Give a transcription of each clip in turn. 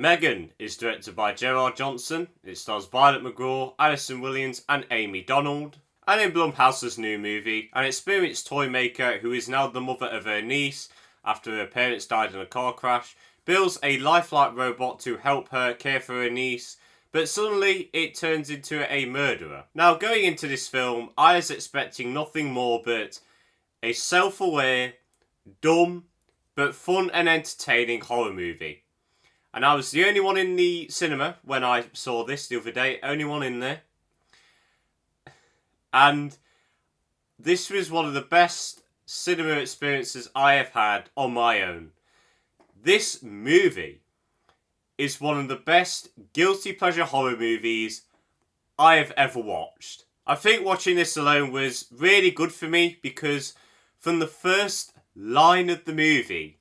M3GAN is directed by Gerard Johnstone. It stars Violet McGraw, Alison Williams and Amy Donald. And in Blumhouse's new movie, an experienced toy maker who is now the mother of her niece after her parents died in a car crash, builds a lifelike robot to help her care for her niece, but suddenly it turns into a murderer. Now, going into this film, I was expecting nothing more but a self-aware, dumb, but fun and entertaining horror movie. And I was the only one in the cinema when I saw this the other day, only one in there. And this was one of the best cinema experiences I have had on my own. This movie is one of the best guilty pleasure horror movies I have ever watched. I think watching this alone was really good for me because from the first line of the movie,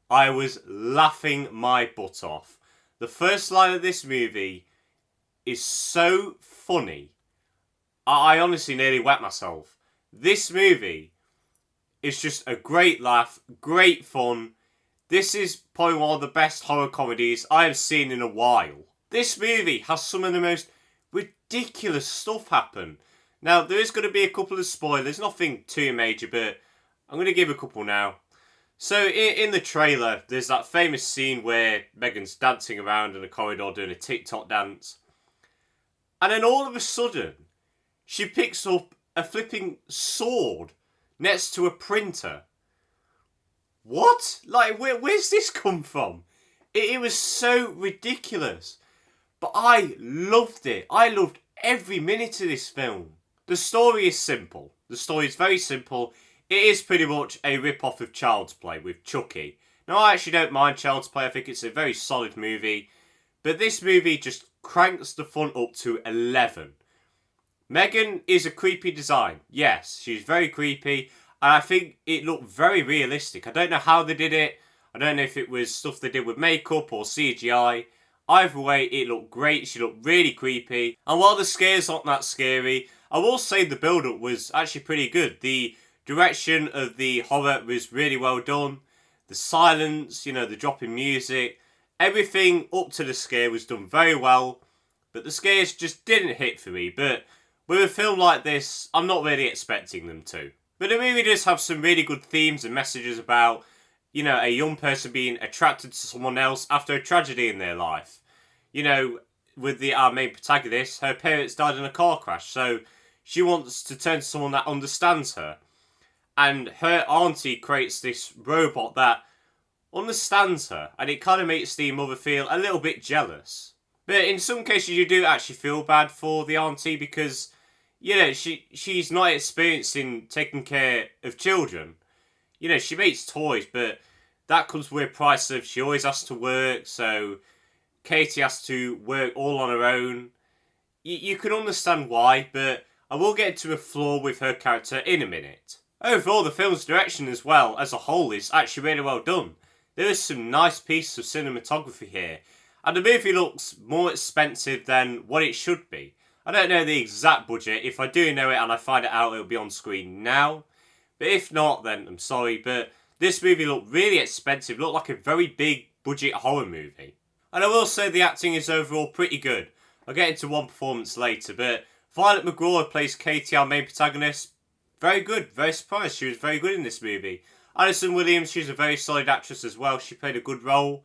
I was laughing my butt off. The first line of this movie is so funny. I honestly nearly wet myself. This movie is just a great laugh, great fun. This is probably one of the best horror comedies I have seen in a while. This movie has some of the most ridiculous stuff happen. Now, there is going to be a couple of spoilers, nothing too major, but I'm going to give a couple now. So, in the trailer, there's that famous scene where M3GAN's dancing around in a corridor doing a TikTok dance. And then all of a sudden, she picks up a flipping sword next to a printer. What? Like, where's this come from? It was so ridiculous. But I loved it. I loved every minute of this film. The story is simple. The story is very simple. It is pretty much a rip-off of Child's Play with Chucky. Now, I actually don't mind Child's Play. I think it's a very solid movie. But this movie just cranks the fun up to 11. M3GAN is a creepy design. Yes, she's very creepy. And I think it looked very realistic. I don't know how they did it. I don't know if it was stuff they did with makeup or CGI. Either way, it looked great. She looked really creepy. And while the scares aren't that scary, I will say the build-up was actually pretty good. The direction of the horror was really well done. The silence, the drop in music, everything up to the scare was done very well. But the scares just didn't hit for me. But with a film like this, I'm not really expecting them to. But the movie does have some really good themes and messages about, a young person being attracted to someone else after a tragedy in their life. With our main protagonist, her parents died in a car crash, so she wants to turn to someone that understands her. And her auntie creates this robot that understands her, and it kind of makes the mother feel a little bit jealous. But in some cases, you do actually feel bad for the auntie because, she's not experienced in taking care of children. She makes toys, but that comes with a price of she always has to work, so Katie has to work all on her own. You can understand why, but I will get into a flaw with her character in a minute. Overall, the film's direction as well, as a whole, is actually really well done. There is some nice pieces of cinematography here, and the movie looks more expensive than what it should be. I don't know the exact budget. If I do know it and I find it out, it'll be on screen now. But if not, then I'm sorry. But this movie looked really expensive. It looked like a very big budget horror movie. And I will say the acting is overall pretty good. I'll get into one performance later. But Violet McGraw, who plays Katie, our main protagonist, very good. Very surprised. She was very good in this movie. Alison Williams, she's a very solid actress as well. She played a good role.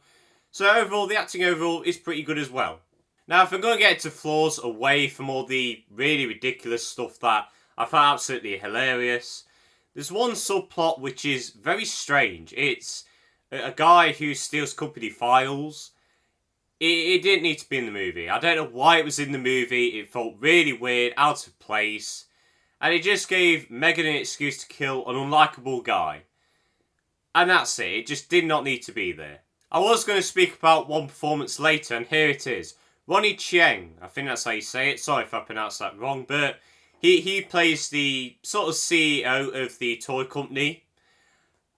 So overall, the acting overall is pretty good as well. Now, if I'm going to get into flaws away from all the really ridiculous stuff that I found absolutely hilarious, there's one subplot which is very strange. It's a guy who steals company files. It didn't need to be in the movie. I don't know why it was in the movie. It felt really weird, out of place. And it just gave M3GAN an excuse to kill an unlikable guy. And that's it. It just did not need to be there. I was going to speak about one performance later, and here it is. Ronnie Chieng, I think that's how you say it. Sorry if I pronounced that wrong, but he plays the sort of CEO of the toy company.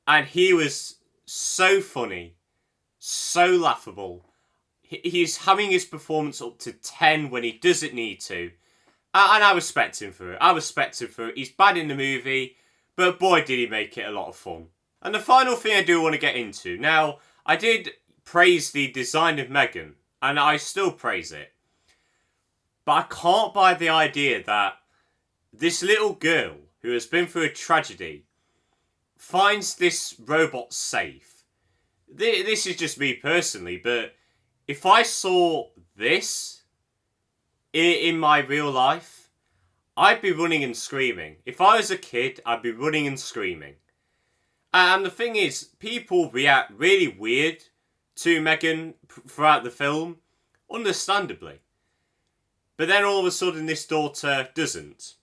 And he was so funny, so laughable. He's having his performance up to 10 when he doesn't need to. And I respect him for it. He's bad in the movie, but boy did he make it a lot of fun. And the final thing I do want to get into. Now, I did praise the design of M3GAN. and I still praise it. But I can't buy the idea that this little girl who has been through a tragedy finds this robot safe. This is just me personally, but if I saw this in my real life, I'd be running and screaming. If I was a kid, I'd be running and screaming. And the thing is, people react really weird to M3GAN throughout the film, understandably. But then all of a sudden this daughter doesn't.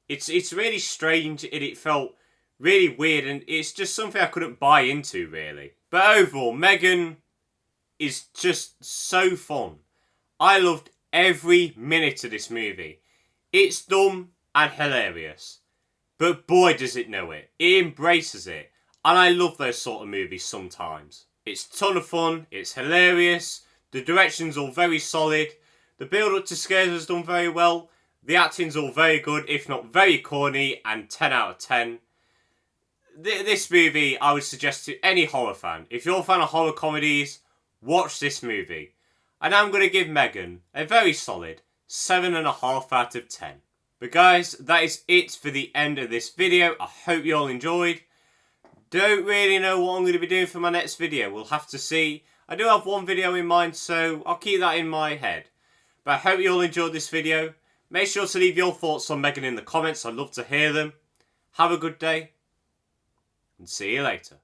It's really strange and it felt really weird, and it's just something I couldn't buy into really. But overall, M3GAN is just so fun. I loved every minute of this movie. It's dumb and hilarious, but boy does it know it. It embraces it, and I love those sort of movies sometimes. It's a ton of fun, it's hilarious, the direction's all very solid, the build up to scares was done very well, the acting's all very good, if not very corny, and 10 out of 10. This movie I would suggest to any horror fan. If you're a fan of horror comedies, watch this movie. And I'm going to give M3GAN a very solid 7.5 out of 10. But guys, that is it for the end of this video. I hope you all enjoyed. Don't really know what I'm going to be doing for my next video. We'll have to see. I do have one video in mind, so I'll keep that in my head. But I hope you all enjoyed this video. Make sure to leave your thoughts on M3GAN in the comments. I'd love to hear them. Have a good day, and see you later.